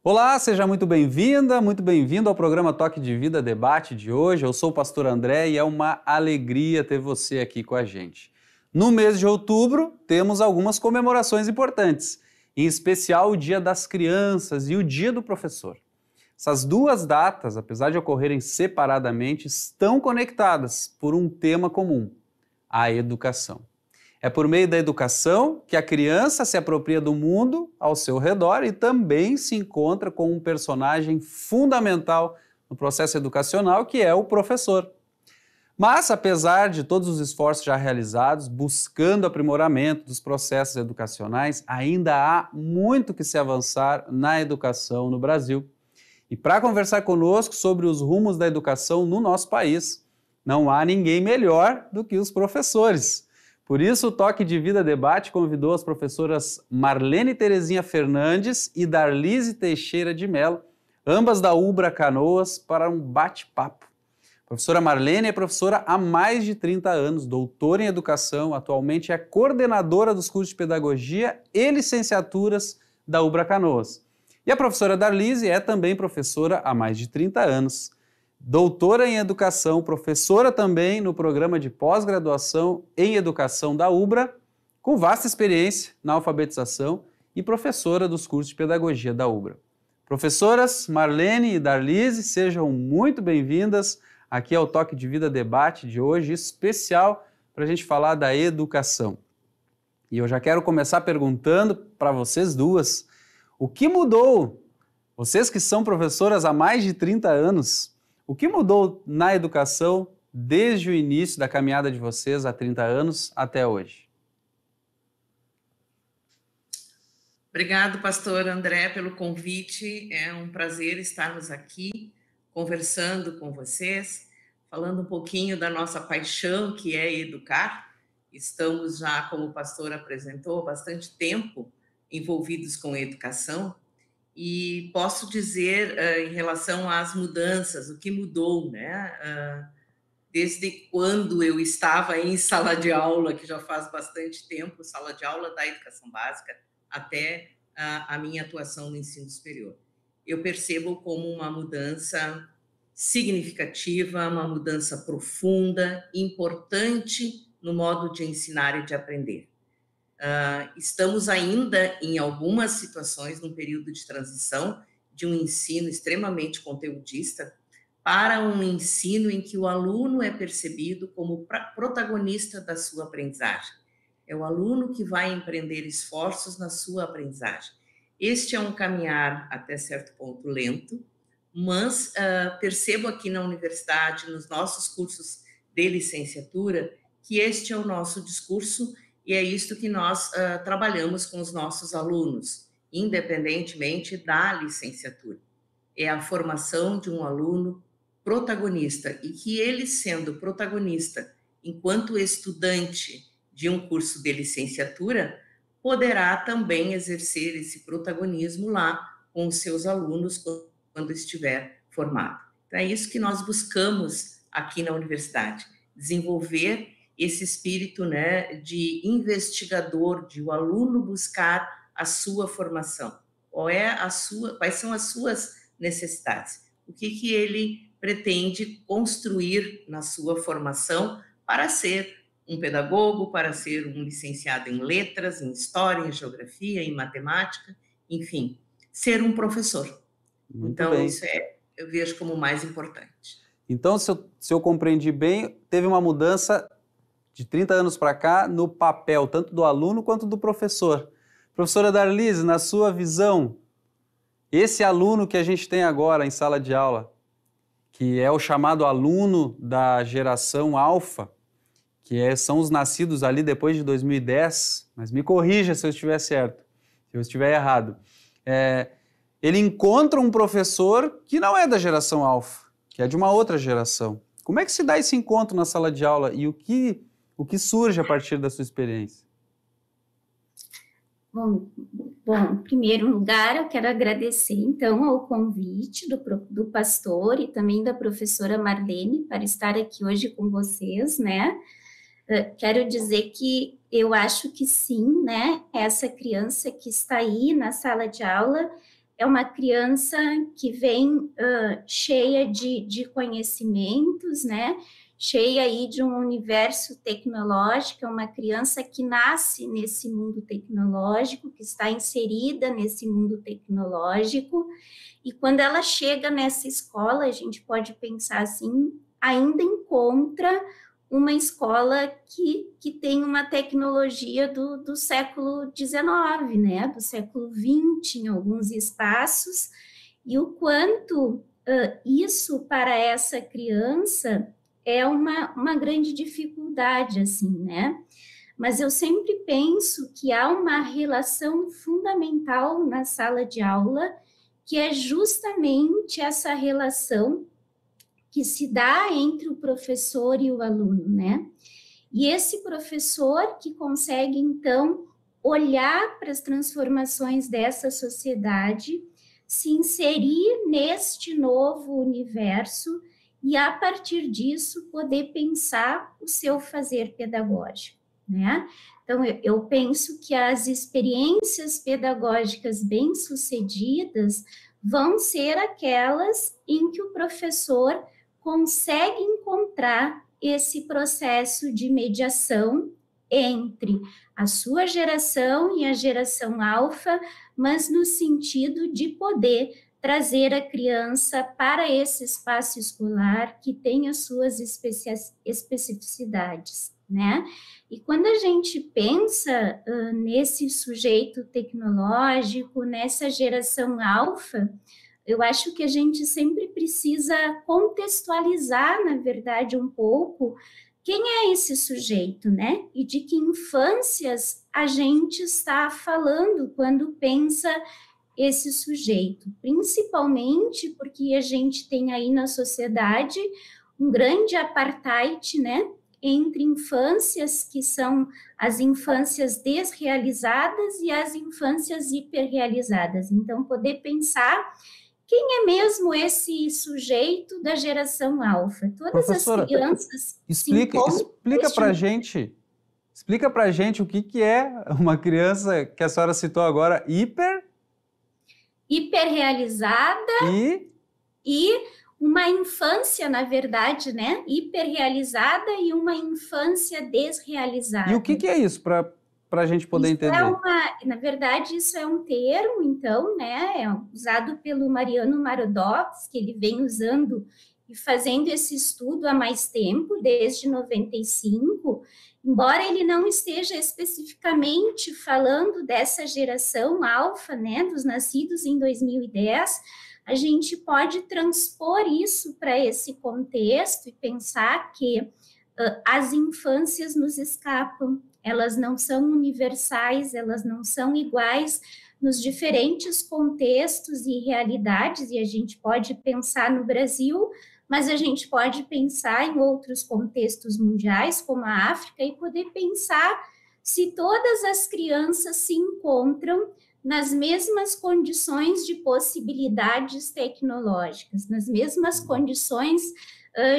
Olá, seja muito bem-vinda, muito bem-vindo ao programa Toque de Vida Debate de hoje. Eu sou o pastor André e é uma alegria ter você aqui com a gente. No mês de outubro, temos algumas comemorações importantes, em especial o Dia das Crianças e o Dia do Professor. Essas duas datas, apesar de ocorrerem separadamente, estão conectadas por um tema comum: a educação. É por meio da educação que a criança se apropria do mundo ao seu redor e também se encontra com um personagem fundamental no processo educacional, que é o professor. Mas, apesar de todos os esforços já realizados, buscando aprimoramento dos processos educacionais, ainda há muito que se avançar na educação no Brasil. E para conversar conosco sobre os rumos da educação no nosso país, não há ninguém melhor do que os professores. Por isso, o Toque de Vida Debate convidou as professoras Marlene Terezinha Fernandes e Darlise Teixeira de Mello, ambas da Ubra Canoas, para um bate-papo. A professora Marlene é professora há mais de 30 anos, doutora em educação, atualmente é coordenadora dos cursos de pedagogia e licenciaturas da Ubra Canoas. E a professora Darlise é também professora há mais de 30 anos. Doutora em Educação, professora também no programa de pós-graduação em Educação da Ubra, com vasta experiência na alfabetização e professora dos cursos de pedagogia da Ubra. Professoras Marlene e Darlise, sejam muito bem-vindas aqui ao Toque de Vida Debate de hoje, especial para a gente falar da educação. E eu já quero começar perguntando para vocês duas, o que mudou? Vocês que são professoras há mais de 30 anos, o que mudou na educação desde o início da caminhada de vocês há 30 anos até hoje? Obrigado, pastor André, pelo convite. É um prazer estarmos aqui conversando com vocês, falando um pouquinho da nossa paixão, que é educar. Estamos já, como o pastor apresentou, há bastante tempo envolvidos com a educação. E posso dizer, em relação às mudanças, o que mudou, né? Desde quando eu estava em sala de aula, que já faz bastante tempo, sala de aula da educação básica, até a minha atuação no ensino superior. Eu percebo como uma mudança significativa, uma mudança profunda, importante no modo de ensinar e de aprender. Estamos ainda, em algumas situações, num período de transição de um ensino extremamente conteudista para um ensino em que o aluno é percebido como protagonista da sua aprendizagem. É o aluno que vai empreender esforços na sua aprendizagem. Este é um caminhar, até certo ponto, lento, mas percebo aqui na universidade, nos nossos cursos de licenciatura, que este é o nosso discurso e é isto que nós trabalhamos com os nossos alunos, independentemente da licenciatura. É a formação de um aluno protagonista e que ele, sendo protagonista enquanto estudante de um curso de licenciatura, poderá também exercer esse protagonismo lá com os seus alunos quando estiver formado. Então, é isso que nós buscamos aqui na universidade, desenvolver esse espírito, né, de investigador, de o aluno buscar a sua formação. Quais são as suas necessidades? O que ele pretende construir na sua formação para ser um pedagogo, para ser um licenciado em letras, em história, em geografia, em matemática, enfim, ser um professor. Muito então, bem. Isso eu vejo como o mais importante. Então, se eu compreendi bem, teve uma mudança de 30 anos para cá no papel, tanto do aluno quanto do professor. Professora Darlise, na sua visão, esse aluno que a gente tem agora em sala de aula, que é o chamado aluno da geração alfa, são os nascidos ali depois de 2010, mas me corrija se eu estiver certo, se eu estiver errado. Ele encontra um professor que não é da geração alfa, que é de uma outra geração. Como é que se dá esse encontro na sala de aula e o que surge a partir da sua experiência? Bom, em primeiro lugar, eu quero agradecer, então, ao convite do pastor e também da professora Marlene para estar aqui hoje com vocês, né? Quero dizer que eu acho que sim, né? Essa criança que está aí na sala de aula, é uma criança que vem cheia de conhecimentos, né? Cheia aí de um universo tecnológico, é uma criança que nasce nesse mundo tecnológico, que está inserida nesse mundo tecnológico, e quando ela chega nessa escola, a gente pode pensar assim, ainda encontra uma escola que tem uma tecnologia do século XIX, né, do século XX, em alguns espaços, e o quanto isso para essa criança é uma grande dificuldade, assim, né? Mas eu sempre penso que há uma relação fundamental na sala de aula, que é justamente essa relação que se dá entre o professor e o aluno, né? E esse professor que consegue, então, olhar para as transformações dessa sociedade, se inserir neste novo universo e, a partir disso, poder pensar o seu fazer pedagógico, né? Então, eu penso que as experiências pedagógicas bem-sucedidas vão ser aquelas em que o professor consegue encontrar esse processo de mediação entre a sua geração e a geração alfa, mas no sentido de poder trazer a criança para esse espaço escolar que tem as suas especificidades, né? E quando a gente pensa nesse sujeito tecnológico, nessa geração alfa, eu acho que a gente sempre precisa contextualizar, na verdade, um pouco quem é esse sujeito, né? E de que infâncias a gente está falando quando pensa esse sujeito, principalmente porque a gente tem aí na sociedade um grande apartheid, né? Entre infâncias que são as infâncias desrealizadas e as infâncias hiperrealizadas. Então, poder pensar quem é mesmo esse sujeito da geração alfa? Todas Professora, as crianças explica para gente o que é uma criança que a senhora citou agora, hiperrealizada e uma infância, na verdade, né? Hiperrealizada e uma infância desrealizada. E o que é isso, para a gente poder entender? Na verdade, isso é um termo, então, né? É usado pelo Mariano Marodox, que ele vem usando e fazendo esse estudo há mais tempo, desde 95, embora ele não esteja especificamente falando dessa geração alfa, né? Dos nascidos em 2010, a gente pode transpor isso para esse contexto e pensar que as infâncias nos escapam, elas não são universais, elas não são iguais nos diferentes contextos e realidades, e a gente pode pensar no Brasil, mas a gente pode pensar em outros contextos mundiais, como a África, e poder pensar se todas as crianças se encontram nas mesmas condições de possibilidades tecnológicas, nas mesmas condições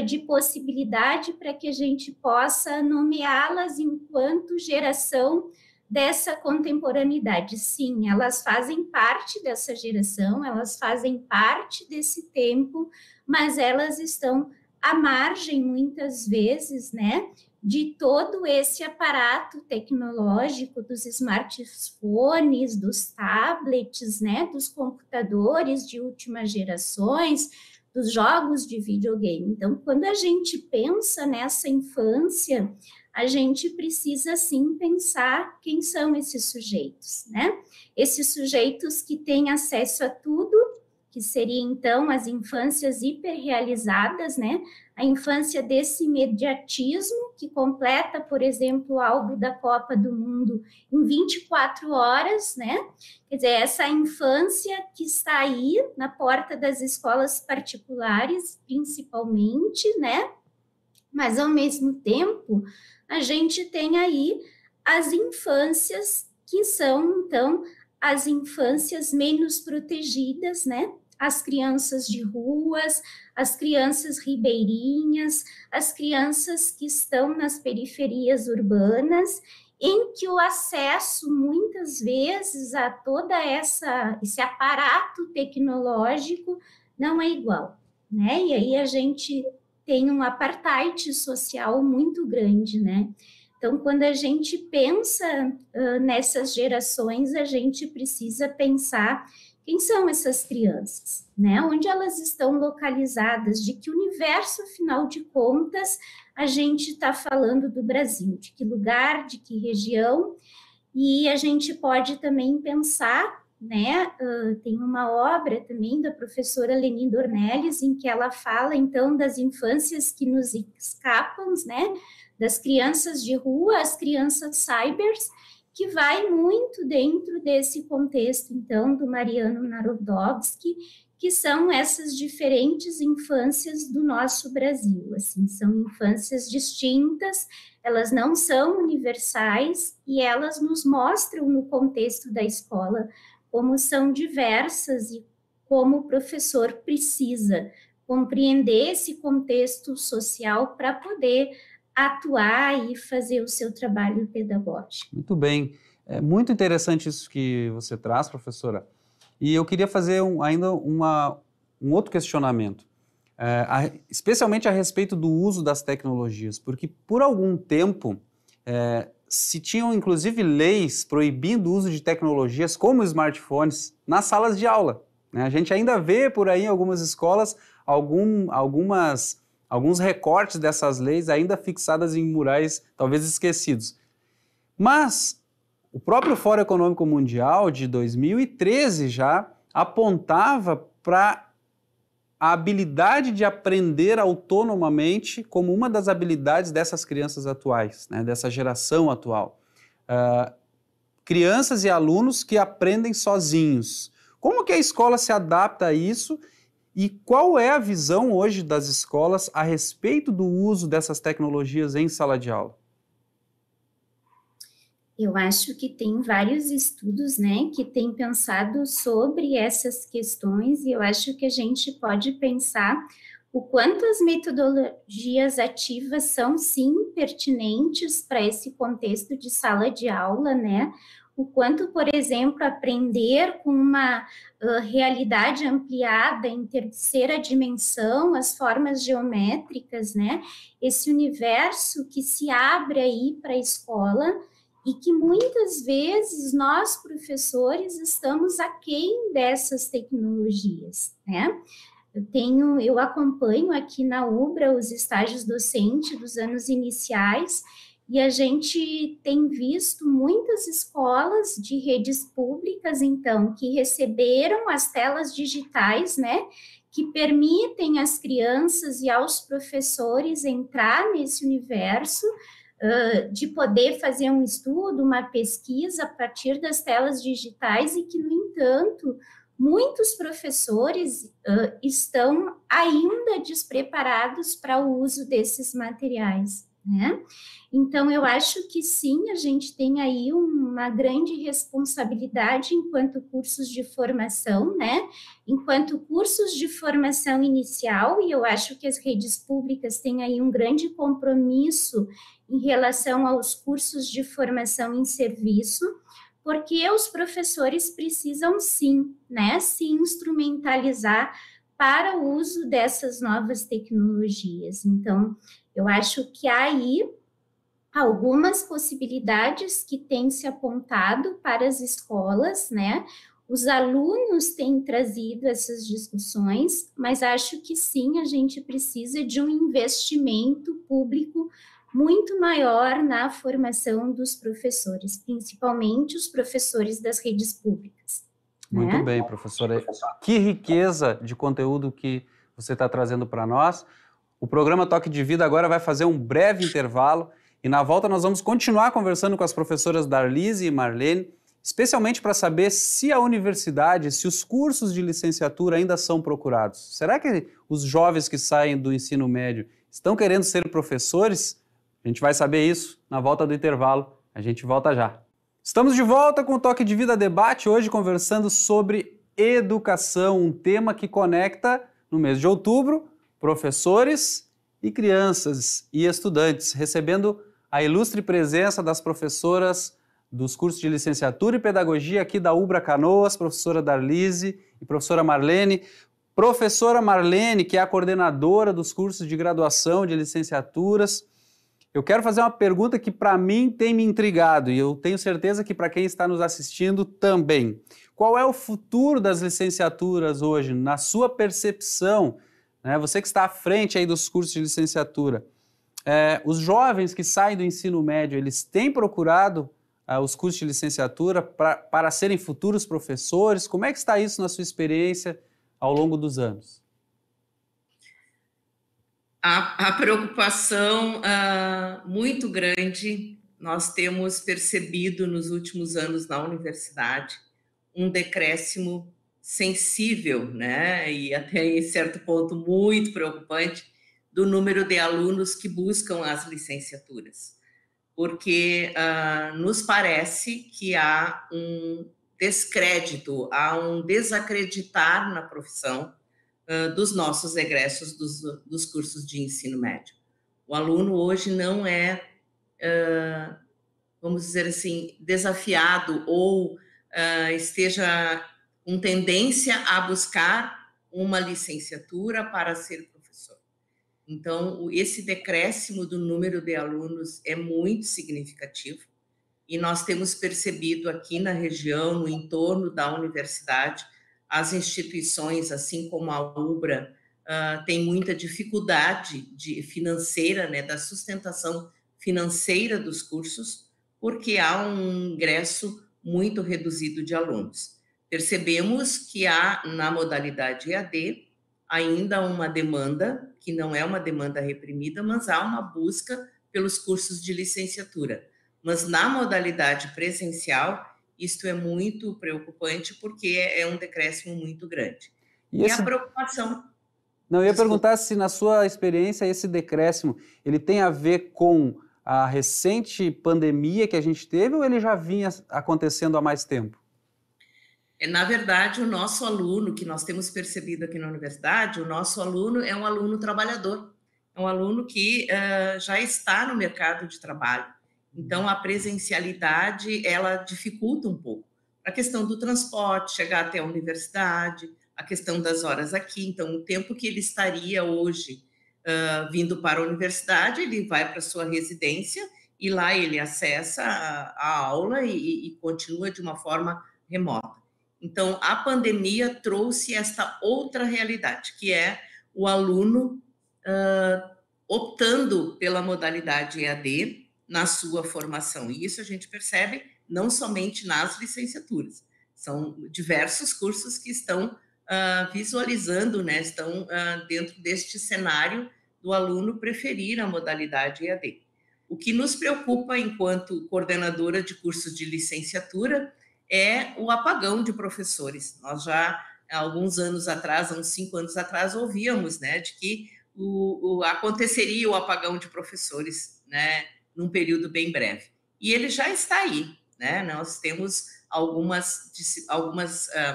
de possibilidade para que a gente possa nomeá-las enquanto geração dessa contemporaneidade. Sim, elas fazem parte dessa geração, elas fazem parte desse tempo, mas elas estão à margem, muitas vezes, né, de todo esse aparato tecnológico, dos smartphones, dos tablets, né, dos computadores de últimas gerações, dos jogos de videogame. Então, quando a gente pensa nessa infância, a gente precisa, sim, pensar quem são esses sujeitos, né? Esses sujeitos que têm acesso a tudo, que seria, então, as infâncias hiperrealizadas, né? A infância desse imediatismo, que completa, por exemplo, o álbum da Copa do Mundo em 24 horas, né? Quer dizer, essa infância que está aí na porta das escolas particulares, principalmente, né? Mas, ao mesmo tempo, a gente tem aí as infâncias que são, então, as infâncias menos protegidas, né? As crianças de ruas, as crianças ribeirinhas, as crianças que estão nas periferias urbanas em que o acesso, muitas vezes, a toda esse aparato tecnológico não é igual, né? E aí a gente tem um apartheid social muito grande, né? Então, quando a gente pensa nessas gerações, a gente precisa pensar quem são essas crianças, né? Onde elas estão localizadas, de que universo, afinal de contas, a gente está falando do Brasil, de que lugar, de que região, e a gente pode também pensar, né? Tem uma obra também da professora Leni Dornelles, em que ela fala, então, das infâncias que nos escapam, né? Das crianças de rua, as crianças cybers, que vai muito dentro desse contexto, então, do Mariano Narodowski, que são essas diferentes infâncias do nosso Brasil, assim, são infâncias distintas, elas não são universais e elas nos mostram no contexto da escola como são diversas e como o professor precisa compreender esse contexto social para poder atuar e fazer o seu trabalho pedagógico. Muito bem. É muito interessante isso que você traz, professora. E eu queria fazer ainda um outro questionamento, especialmente a respeito do uso das tecnologias, porque por algum tempo se tinham inclusive leis proibindo o uso de tecnologias como smartphones nas salas de aula, né? A gente ainda vê por aí em algumas escolas alguns recortes dessas leis ainda fixadas em murais talvez esquecidos. Mas o próprio Fórum Econômico Mundial de 2013 já apontava para a habilidade de aprender autonomamente como uma das habilidades dessas crianças atuais, né, dessa geração atual. Crianças e alunos que aprendem sozinhos. Como que a escola se adapta a isso e qual é a visão hoje das escolas a respeito do uso dessas tecnologias em sala de aula? Eu acho que tem vários estudos, né, que têm pensado sobre essas questões e eu acho que a gente pode pensar o quanto as metodologias ativas são, sim, pertinentes para esse contexto de sala de aula, né, o quanto, por exemplo, aprender com uma realidade ampliada em terceira dimensão, as formas geométricas, né, esse universo que se abre aí para a escola, e que muitas vezes nós, professores, estamos aquém dessas tecnologias, né? Eu acompanho aqui na UBRA os estágios docentes dos anos iniciais e a gente tem visto muitas escolas de redes públicas, então, que receberam as telas digitais, né? Que permitem às crianças e aos professores entrar nesse universo, de poder fazer um estudo, uma pesquisa a partir das telas digitais e que, no entanto, muitos professores estão ainda despreparados para o uso desses materiais, né? Então, eu acho que sim, a gente tem aí uma grande responsabilidade enquanto cursos de formação, né? Enquanto cursos de formação inicial, e eu acho que as redes públicas têm aí um grande compromisso em relação aos cursos de formação em serviço, porque os professores precisam sim, né, se instrumentalizar para o uso dessas novas tecnologias. Então, eu acho que há aí algumas possibilidades que têm se apontado para as escolas, né? Os alunos têm trazido essas discussões, mas acho que sim, a gente precisa de um investimento público muito maior na formação dos professores, principalmente os professores das redes públicas. Muito né? bem, professora. Que riqueza de conteúdo que você está trazendo para nós. O programa Toque de Vida agora vai fazer um breve intervalo e na volta nós vamos continuar conversando com as professoras Darlise e Marlene, especialmente para saber se a universidade, se os cursos de licenciatura ainda são procurados. Será que os jovens que saem do ensino médio estão querendo ser professores? A gente vai saber isso na volta do intervalo. A gente volta já. Estamos de volta com o Toque de Vida Debate, hoje conversando sobre educação, um tema que conecta, no mês de outubro, professores e crianças e estudantes, recebendo a ilustre presença das professoras dos cursos de licenciatura e pedagogia aqui da Ubra Canoas, professora Darlise e professora Marlene. Professora Marlene, que é a coordenadora dos cursos de graduação de licenciaturas, eu quero fazer uma pergunta que para mim tem me intrigado e eu tenho certeza que para quem está nos assistindo também. Qual é o futuro das licenciaturas hoje, na sua percepção, né? Você que está à frente aí dos cursos de licenciatura, os jovens que saem do ensino médio, eles têm procurado os cursos de licenciatura para serem futuros professores? Como é que está isso na sua experiência ao longo dos anos? A preocupação muito grande, nós temos percebido nos últimos anos na universidade um decréscimo sensível, né, e até em certo ponto muito preocupante, do número de alunos que buscam as licenciaturas. Porque nos parece que há um descrédito, há um desacreditar na profissão dos nossos egressos dos cursos de ensino médio. O aluno hoje não é, vamos dizer assim, desafiado ou esteja com tendência a buscar uma licenciatura para ser professor. Então, esse decréscimo do número de alunos é muito significativo e nós temos percebido aqui na região, no entorno da universidade, as instituições, assim como a Ubra, têm muita dificuldade financeira, né, da sustentação financeira dos cursos, porque há um ingresso muito reduzido de alunos. Percebemos que há, na modalidade EAD, ainda uma demanda, que não é uma demanda reprimida, mas há uma busca pelos cursos de licenciatura. Mas na modalidade presencial, isto é muito preocupante porque é um decréscimo muito grande. E a preocupação... Não, eu ia perguntar se na sua experiência esse decréscimo, ele tem a ver com a recente pandemia que a gente teve ou ele já vinha acontecendo há mais tempo? Na verdade, o nosso aluno, que nós temos percebido aqui na universidade, o nosso aluno é um aluno trabalhador, é um aluno que já está no mercado de trabalho. Então, a presencialidade, ela dificulta um pouco. A questão do transporte, chegar até a universidade, a questão das horas aqui. Então, o tempo que ele estaria hoje vindo para a universidade, ele vai para a sua residência e lá ele acessa a aula e continua de uma forma remota. Então, a pandemia trouxe esta outra realidade, que é o aluno optando pela modalidade EAD na sua formação. E isso a gente percebe não somente nas licenciaturas. São diversos cursos que estão visualizando, né, estão dentro deste cenário do aluno preferir a modalidade EAD. O que nos preocupa enquanto coordenadora de cursos de licenciatura é o apagão de professores. Nós já, há alguns anos atrás, há uns 5 anos atrás, ouvíamos, né, de que aconteceria o apagão de professores, né, num período bem breve. E ele já está aí, né? Nós temos algumas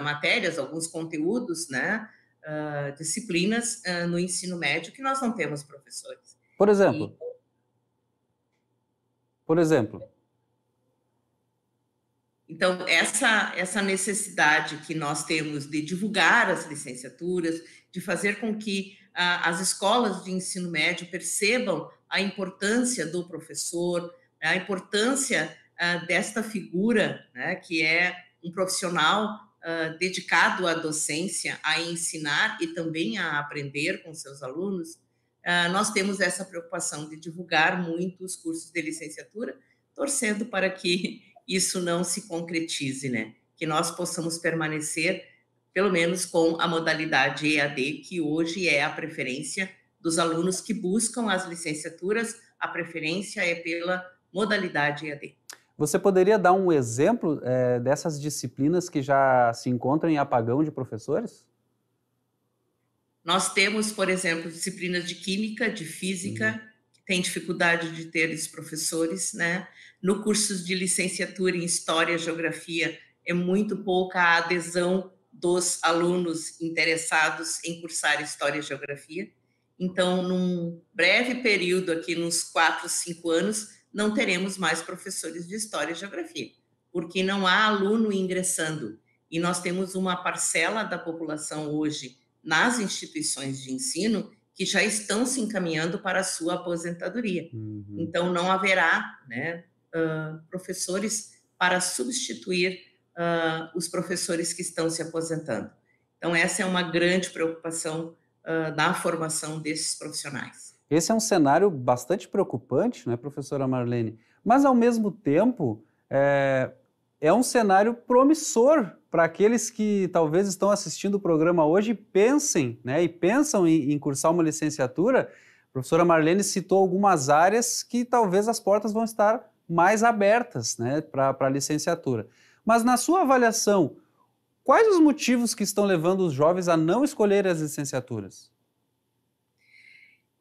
matérias, alguns conteúdos, né, disciplinas no ensino médio que nós não temos professores. Por exemplo? Por exemplo? Então, essa necessidade que nós temos de divulgar as licenciaturas, de fazer com que as escolas de ensino médio percebam a importância do professor, a importância desta figura, né, que é um profissional dedicado à docência, a ensinar e também a aprender com seus alunos. Nós temos essa preocupação de divulgar muito os cursos de licenciatura, torcendo para que isso não se concretize, né? Que nós possamos permanecer, pelo menos com a modalidade EAD, que hoje é a preferência dos alunos que buscam as licenciaturas, a preferência é pela modalidade EAD. Você poderia dar um exemplo dessas disciplinas que já se encontram em apagão de professores? Nós temos, por exemplo, disciplinas de química, de física, que têm dificuldade de ter esses professores, né? No curso de licenciatura em História e Geografia, é muito pouca a adesão dos alunos interessados em cursar História e Geografia. Então, num breve período, aqui nos 4, 5 anos, não teremos mais professores de História e Geografia, porque não há aluno ingressando. E nós temos uma parcela da população hoje nas instituições de ensino que já estão se encaminhando para a sua aposentadoria. Então, não haverá, né, professores para substituir os professores que estão se aposentando. Então, essa é uma grande preocupação da formação desses profissionais. Esse é um cenário bastante preocupante, né, professora Marlene? Mas, ao mesmo tempo, é um cenário promissor para aqueles que talvez estão assistindo o programa hoje e pensem, né, pensam em cursar uma licenciatura. A professora Marlene citou algumas áreas que talvez as portas vão estar mais abertas, né, para a licenciatura. Mas, na sua avaliação, quais os motivos que estão levando os jovens a não escolherem as licenciaturas?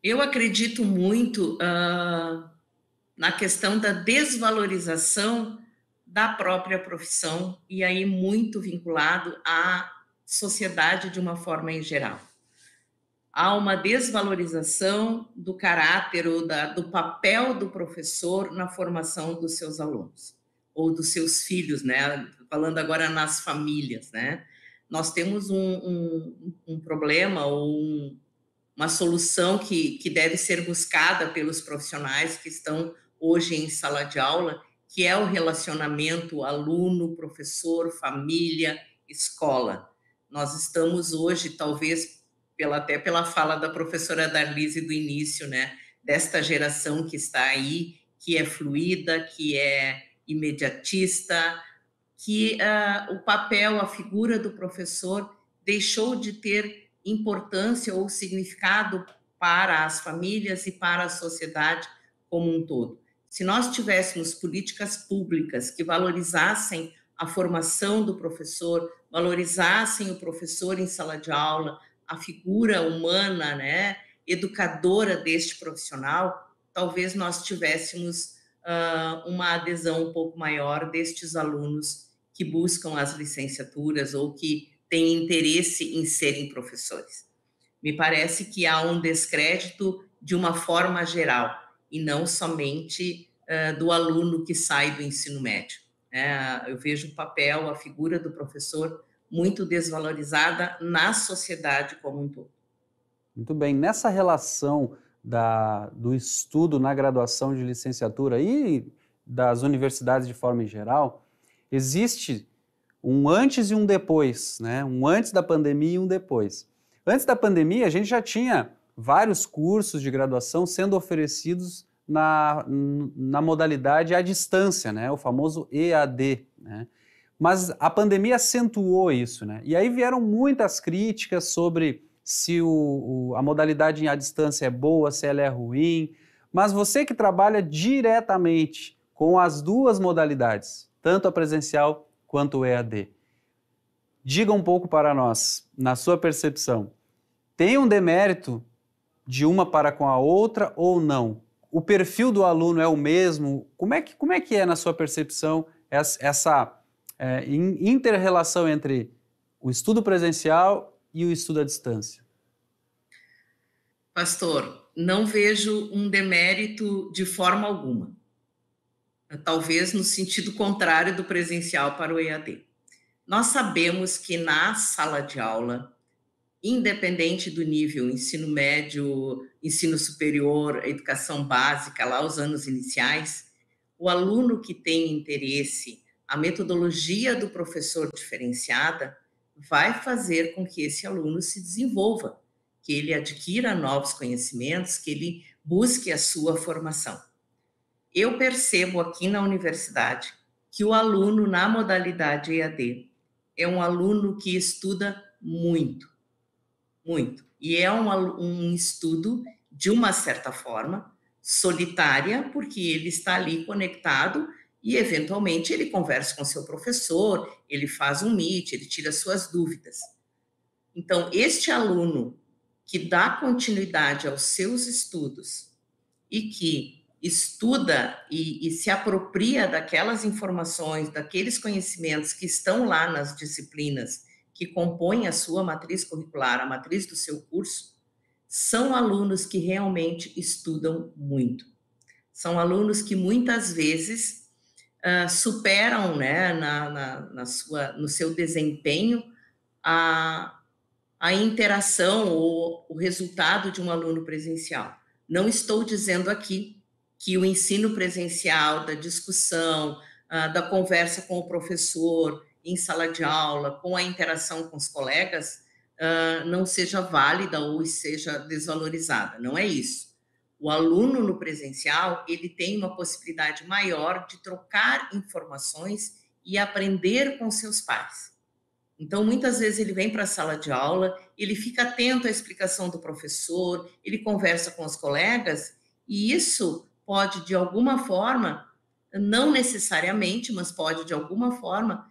Eu acredito muito na questão da desvalorização da própria profissão, e aí muito vinculado à sociedade de uma forma em geral. Há uma desvalorização do caráter ou do papel do professor na formação dos seus alunos, ou dos seus filhos, né? Falando agora nas famílias, né? Nós temos um problema ou uma solução que deve ser buscada pelos profissionais que estão hoje em sala de aula, que é o relacionamento aluno, professor, família, escola. Nós estamos hoje, talvez, até pela fala da professora Darlise do início, né, desta geração que está aí, que é fluida, que é imediatista, que o papel, a figura do professor deixou de ter importância ou significado para as famílias e para a sociedade como um todo. Se nós tivéssemos políticas públicas que valorizassem a formação do professor, valorizassem o professor em sala de aula, a figura humana, né, educadora deste profissional, talvez nós tivéssemos uma adesão um pouco maior destes alunos que buscam as licenciaturas ou que têm interesse em serem professores. Me parece que há um descrédito de uma forma geral, e não somente do aluno que sai do ensino médio. Eu vejo o papel, a figura do professor muito desvalorizada na sociedade como um todo. Muito bem. Nessa relação do estudo na graduação de licenciatura e das universidades de forma em geral, existe um antes e um depois, né? Um antes da pandemia e um depois. Antes da pandemia, a gente já tinha vários cursos de graduação sendo oferecidos na modalidade à distância, né? O famoso EAD, né? Mas a pandemia acentuou isso, né? E aí vieram muitas críticas sobre se a modalidade à distância é boa, se ela é ruim. Mas você que trabalha diretamente com as duas modalidades, tanto a presencial quanto o EAD, diga um pouco para nós, na sua percepção, tem um demérito de uma para com a outra ou não? O perfil do aluno é o mesmo? Como é que é, na sua percepção, essa inter-relação entre o estudo presencial e o estudo à distância? Pastor, não vejo um demérito de forma alguma. Talvez no sentido contrário do presencial para o EAD. Nós sabemos que na sala de aula, independente do nível, ensino médio, ensino superior, educação básica, lá os anos iniciais, o aluno que tem interesse, a metodologia do professor diferenciada vai fazer com que esse aluno se desenvolva, que ele adquira novos conhecimentos, que ele busque a sua formação. Eu percebo aqui na universidade que o aluno na modalidade EAD é um aluno que estuda muito, muito. E é um estudo, de uma certa forma, solitária, porque ele está ali conectado e, eventualmente, ele conversa com seu professor, ele faz um meet, ele tira suas dúvidas. Então, este aluno que dá continuidade aos seus estudos e que estuda e se apropria daquelas informações, daqueles conhecimentos que estão lá nas disciplinas que compõem a sua matriz curricular, a matriz do seu curso, são alunos que realmente estudam muito. São alunos que muitas vezes superam, né, no seu desempenho a interação ou o resultado de um aluno presencial. Não estou dizendo aqui que o ensino presencial, da discussão, da conversa com o professor, em sala de aula, com a interação com os colegas, não seja válida ou seja desvalorizada. Não é isso. O aluno no presencial, ele tem uma possibilidade maior de trocar informações e aprender com seus pares. Então, muitas vezes ele vem para a sala de aula, ele fica atento à explicação do professor, ele conversa com os colegas, e isso pode, de alguma forma, não necessariamente, mas pode, de alguma forma,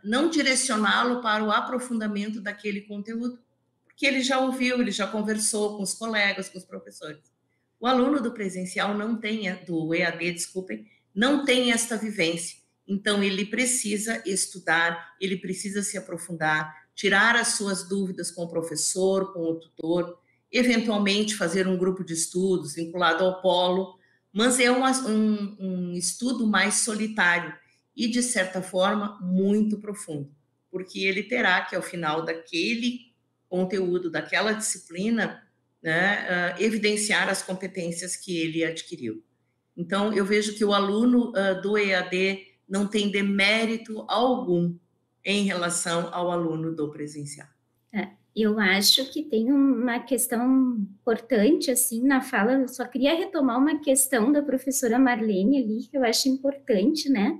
não direcioná-lo para o aprofundamento daquele conteúdo, porque ele já ouviu, ele já conversou com os colegas, com os professores. O aluno do presencial não tem, do EAD, desculpem, não tem esta vivência. Então, ele precisa estudar, ele precisa se aprofundar, tirar as suas dúvidas com o professor, com o tutor, eventualmente fazer um grupo de estudos vinculado ao polo, mas é um estudo mais solitário e, de certa forma, muito profundo, porque ele terá que, ao final daquele conteúdo, daquela disciplina, né, evidenciar as competências que ele adquiriu. Então, eu vejo que o aluno do EAD não tem demérito algum em relação ao aluno do presencial. Eu acho que tem uma questão importante, assim, na fala. Eu só queria retomar uma questão da professora Marlene ali, que eu acho importante, né?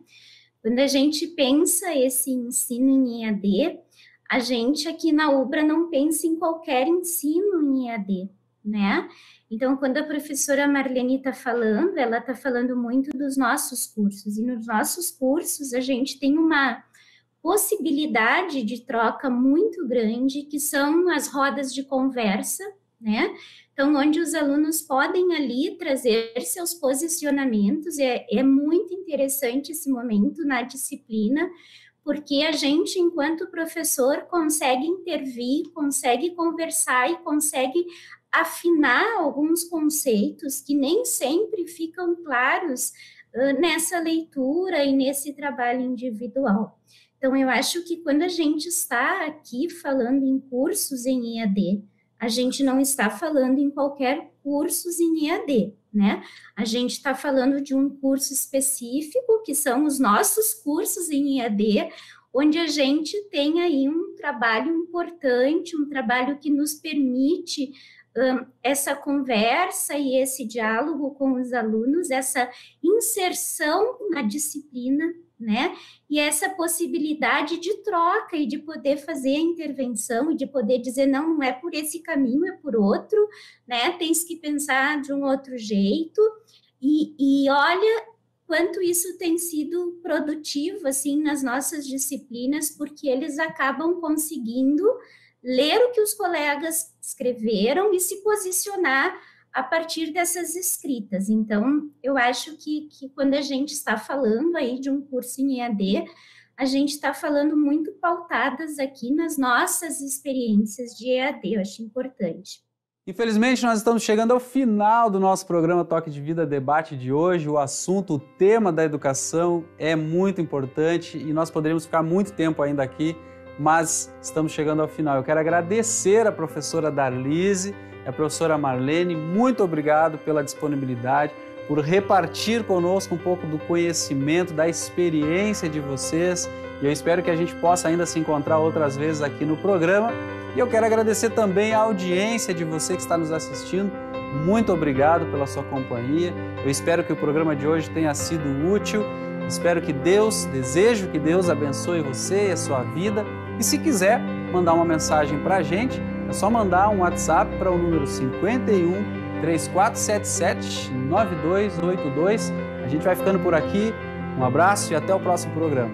Quando a gente pensa esse ensino em EAD, a gente aqui na UBRA não pensa em qualquer ensino em EAD, né? Então, quando a professora Marlene está falando, ela está falando muito dos nossos cursos, e nos nossos cursos a gente tem uma possibilidade de troca muito grande, que são as rodas de conversa, né? Então, onde os alunos podem ali trazer seus posicionamentos, é muito interessante esse momento na disciplina, porque a gente, enquanto professor, consegue intervir, consegue conversar e consegue afinar alguns conceitos que nem sempre ficam claros nessa leitura e nesse trabalho individual. Então, eu acho que quando a gente está aqui falando em cursos em EAD, a gente não está falando em qualquer cursos em EAD, né? A gente está falando de um curso específico, que são os nossos cursos em EAD, onde a gente tem aí um trabalho importante, um trabalho que nos permite essa conversa e esse diálogo com os alunos, essa inserção na disciplina, né? E essa possibilidade de troca e de poder fazer a intervenção e de poder dizer, não é por esse caminho, é por outro, né? Tens que pensar de um outro jeito. E olha quanto isso tem sido produtivo, assim, nas nossas disciplinas, porque eles acabam conseguindo ler o que os colegas escreveram e se posicionar a partir dessas escritas. Então, eu acho que quando a gente está falando aí de um curso em EAD, a gente está falando muito pautadas aqui nas nossas experiências de EAD, eu acho importante. Infelizmente, nós estamos chegando ao final do nosso programa Toque de Vida Debate de hoje. O assunto, o tema da educação é muito importante e nós poderíamos ficar muito tempo ainda aqui, mas estamos chegando ao final. Eu quero agradecer a professora Darlise e a professora Marlene. Muito obrigado pela disponibilidade, por repartir conosco um pouco do conhecimento, da experiência de vocês. E eu espero que a gente possa ainda se encontrar outras vezes aqui no programa. E eu quero agradecer também a audiência de você que está nos assistindo. Muito obrigado pela sua companhia. Eu espero que o programa de hoje tenha sido útil. Desejo que Deus abençoe você e a sua vida. E se quiser mandar uma mensagem para a gente, é só mandar um WhatsApp para o número 51 3477 9282. A gente vai ficando por aqui. Um abraço e até o próximo programa.